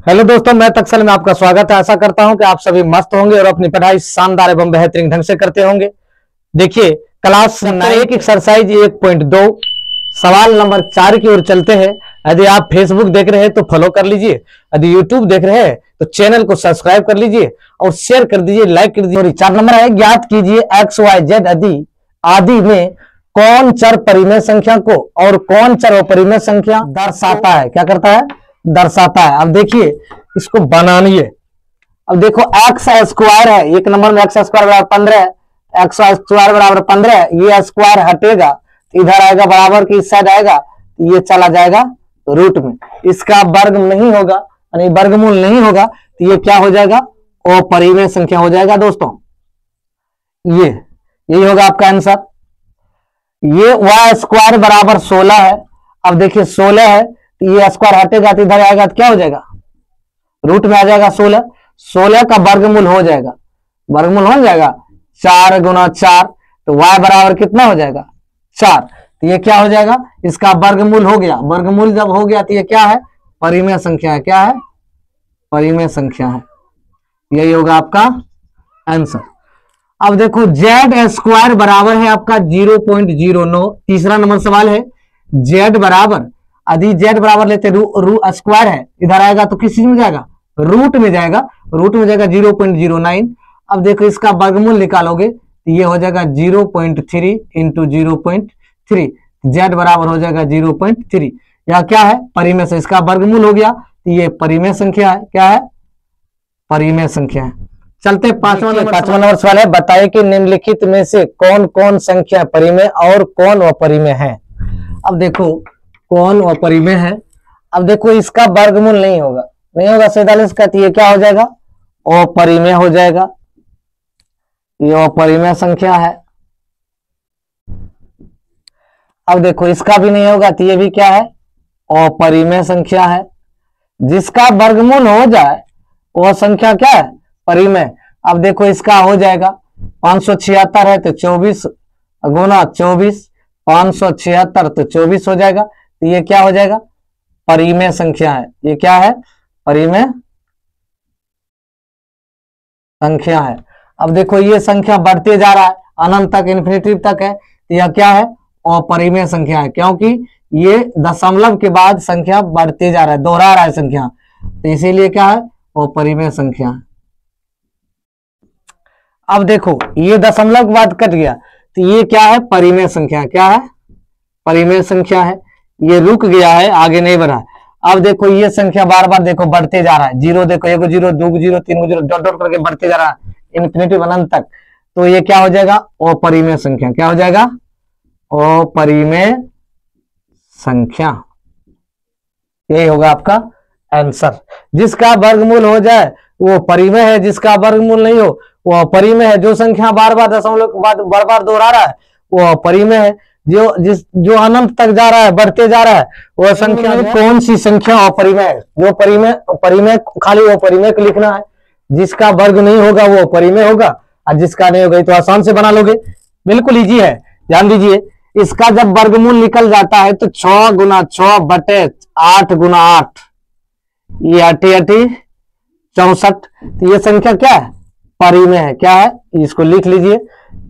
Hello दोस्तों, मैं तक्सल में आपका स्वागत है। आशा करता हूं कि आप सभी मस्त होंगे और अपनी पढ़ाई शानदार एवं बेहतरीन ढंग से करते होंगे। देखिए, क्लास 9 की एक्सरसाइज 1.2 सवाल नंबर 4 की ओर चलते हैं। यदि आप फेसबुक देख रहे हैं तो फॉलो कर लीजिए, यदि यूट्यूब देख रहे हैं तो चैनल को सब्सक्राइब कर लीजिए और शेयर कर दीजिए, लाइक कर दीजिए। 4 नंबर है, ज्ञात कीजिए एक्स वाई जेड आदि में कौन चर परिमेय संख्या को और कौन चर अपरिमेय संख्या दर्शाता है। क्या करता है? दर्शाता है। अब देखिए, इसको बनाइए। अब देखो, एक्स स्क्वायर है, एक नंबर में एक्स स्क्वायर बराबर 15 है, एक्स स्क्वायर बराबर 15 है। ये स्क्वायर हटेगा तो इधर आएगा, बराबर की इस साइड आएगा, ये चला जाएगा रूट में। इसका वर्ग नहीं होगा, यानी वर्गमूल नहीं होगा, तो ये क्या हो जाएगा? अपरिमेय संख्या हो जाएगा दोस्तों। यही होगा आपका आंसर। ये वाई स्क्वायर बराबर 16 है। अब देखिए 16 है, ये स्क्वायर हटेगा तो इधर आएगा तो क्या हो जाएगा? रूट में आ जाएगा 16। 16 का वर्गमूल हो जाएगा, वर्गमूल हो जाएगा 4 गुना 4, तो y बराबर कितना हो जाएगा? 4। तो ये क्या हो जाएगा? इसका वर्गमूल हो गया। वर्गमूल जब हो गया तो ये क्या है? परिमेय संख्या है। क्या है? परिमेय संख्या है। यही होगा आपका आंसर। अब देखो, जेड स्क्वायर बराबर है आपका 0.09। तीसरा नंबर सवाल है, जेड बराबर, यदि जेड बराबर लेते रू स्क्वायर है, इधर आएगा तो किस चीज में जाएगा? रूट में जाएगा। रूट में जाएगा 0.09। अब देखो, इसका वर्गमूल निकालोगे तो ये हो जाएगा 0.3 इंटू 0.3। जेड बराबर हो जाएगा 0.3। यह क्या है? परिमेय से इसका वर्गमूल हो गया, तो ये परिमेय संख्या है। क्या है? परिमेय संख्या है। चलते 5वां नंबर सवाल है, बताइए कि निम्नलिखित में से कौन कौन संख्या परिमेय और कौन अपरिमेय है। अब देखो, कौन अपरिमेय है। अब देखो, इसका वर्गमूल नहीं होगा, नहीं होगा 47 का, तो ये क्या हो जाएगा? अपरिमेय हो जाएगा। ये अपरिमेय संख्या है। अब देखो, इसका भी नहीं होगा तो ये भी क्या है? अपरिमेय संख्या है। जिसका वर्गमूल हो जाए वह संख्या क्या है? परिमेय। अब देखो, इसका हो जाएगा 576 है तो 24 गुना 24, 576 तो 24 हो जाएगा, तो ये क्या हो जाएगा? परिमेय संख्या है। ये क्या है? परिमेय संख्या है। अब देखो, ये संख्या बढ़ते जा रहा है, अनंत तक, इन्फिनिटी तक है, तो यह क्या है? अपरिमेय संख्या है, क्योंकि ये दशमलव के बाद संख्या बढ़ते जा रहा है, दोहरा रहा है संख्या, तो इसीलिए क्या है? अपरिमेय संख्या है। अब देखो, ये दशमलव के बाद कट गया, तो ये क्या है? परिमेय संख्या। क्या है? परिमेय संख्या है। ये रुक गया है, आगे नहीं बढ़ा। अब देखो, ये संख्या बार बार देखो बढ़ते जा रहा है। जीरो देखो, 1 zero, 2 zero, 3 zero, dot dot करके बढ़ते जा रहा है इन्फिनिटी अनंत तक, तो ये क्या हो जाएगा? अपरिमेय संख्या। क्या हो जाएगा? अपरिमेय संख्या। यही होगा आपका आंसर। जिसका वर्गमूल हो जाए वो परिमेय है, जिसका वर्गमूल नहीं हो वो अपरिमेय है। जो संख्या बार बार दशमलव के बाद बार बार दोहरा रहा है वो अपरिमेय है। जो अनंत तक जा रहा है, बढ़ते जा रहा है, वह संख्या कौन सी संख्या अपरिमेय है? जो परिमेय खाली वो परिमेय को लिखना है। जिसका वर्ग नहीं होगा वो अपरिमेय होगा, और जिसका नहीं होगा तो आसान से बना लोगे, बिल्कुल इजी है। ध्यान दीजिए, इसका जब वर्गमूल निकल जाता है तो 6 गुना 6 बटे 8 गुना 8, ये 8 64, तो ये संख्या क्या है? परिमेय है। क्या है? इसको लिख लीजिए,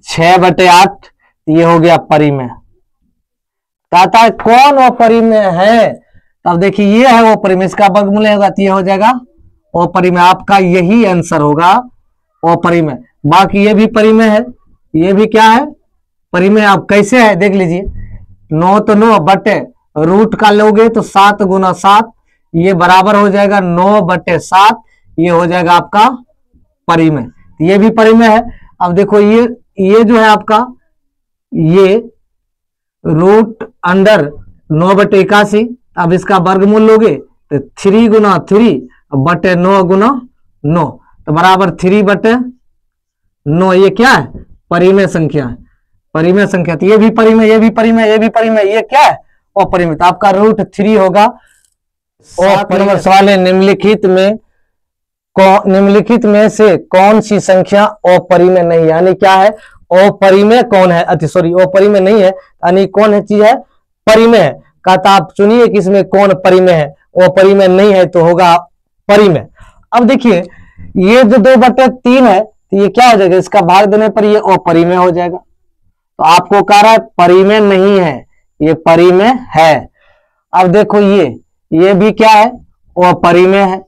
6 बटे 8, ये हो गया परिमेय। कहता है कौन अपरिमेय है? तब देखिए, ये है वो परिमेय, इसका वर्गमूल होगा तो ये हो जाएगा अपरिमेय। आपका यही आंसर होगा, अपरिमेय। बाकी ये भी परिमेय है, ये भी क्या है? परिमेय। आप कैसे है देख लीजिए, 9 तो 9 बटे रूट का लोगे तो 7 गुना 7, ये बराबर हो जाएगा 9 बटे 7, ये हो जाएगा आपका परिमेय। ये भी परिमेय है। अब देखो, ये जो है आपका, ये रूट अंडर 9 बटे 81, अब इसका वर्गमूल लोगे तो 3 गुना 3 बटे 9 गुना 9, तो बराबर 3 बटे 9। ये क्या है? परिमेय संख्या है। परिमेय संख्या, तो ये भी परिमेय, ये भी परिमेय, ये भी परिमेय, ये क्या है? अपरिमेय। तो आपका रूट 3 होगा। और सवाल है, निम्नलिखित में से कौन सी संख्या अपरिमेय नहीं? यानी क्या है? अपरिमेय कौन है? अपरिमेय नहीं है, यानी कौन है चीज है? परिमेय है। कहता आप चुनिए कि इसमें कौन परिमेय है। वो परिमेय नहीं है तो होगा परिमेय। अब देखिए ये जो 2/3 है तो ये क्या हो जाएगा, इसका भाग देने पर ये अपरिमेय हो जाएगा। तो आपको कह रहा है परिमेय नहीं है, ये परिमेय है। अब देखो ये भी क्या है, अपरिमेय है,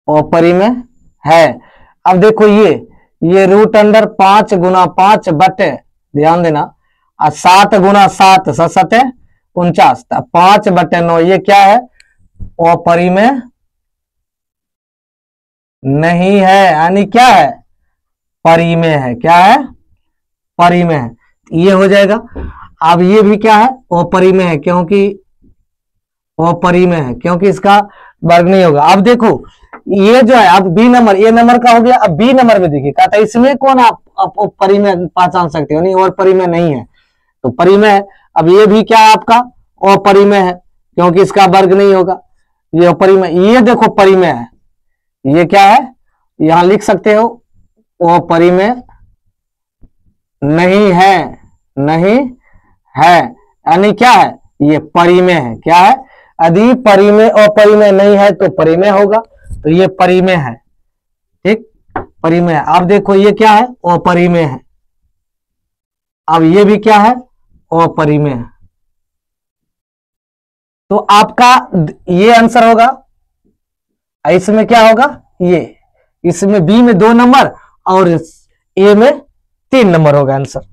अपरिमेय है। अब देखो ये √5 गुना 5 बटे, ध्यान देना, 7 गुना 7 7 49, 5/9, ये क्या है, अपरिमेय नहीं है, यानी क्या है, परिमेय है। क्या है, परिमेय है, ये हो जाएगा। अब ये भी क्या है, अपरिमेय है, क्योंकि अपरिमेय है, क्योंकि इसका वर्ग नहीं होगा। अब देखो ये जो है, अब बी नंबर, ए नंबर का हो गया। अब बी नंबर में देखिए, कहता है इसमें कौन आप परिमेय पहचान सकते हो, नहीं और परिमेय नहीं है, तो परिमेय है। अब ये भी क्या है आपका, अपरिमेय है, क्योंकि इसका वर्ग नहीं होगा, ये अपरिमेय। ये देखो परिमेय है, ये क्या है, यहां लिख सकते हो, अपरिमेय नहीं है, नहीं है, यानी क्या है, ये परिमेय है। क्या है, यदि परिमेय अपरिमेय नहीं है तो परिमेय होगा, तो ये परिमेय है, ठीक, परिमेय है। अब देखो ये क्या है, अपरिमेय है। अब ये भी क्या है, अपरिमेय है। तो आपका ये आंसर होगा। इसमें क्या होगा, ये, इसमें बी में 2 नंबर और ए में 3 नंबर होगा आंसर।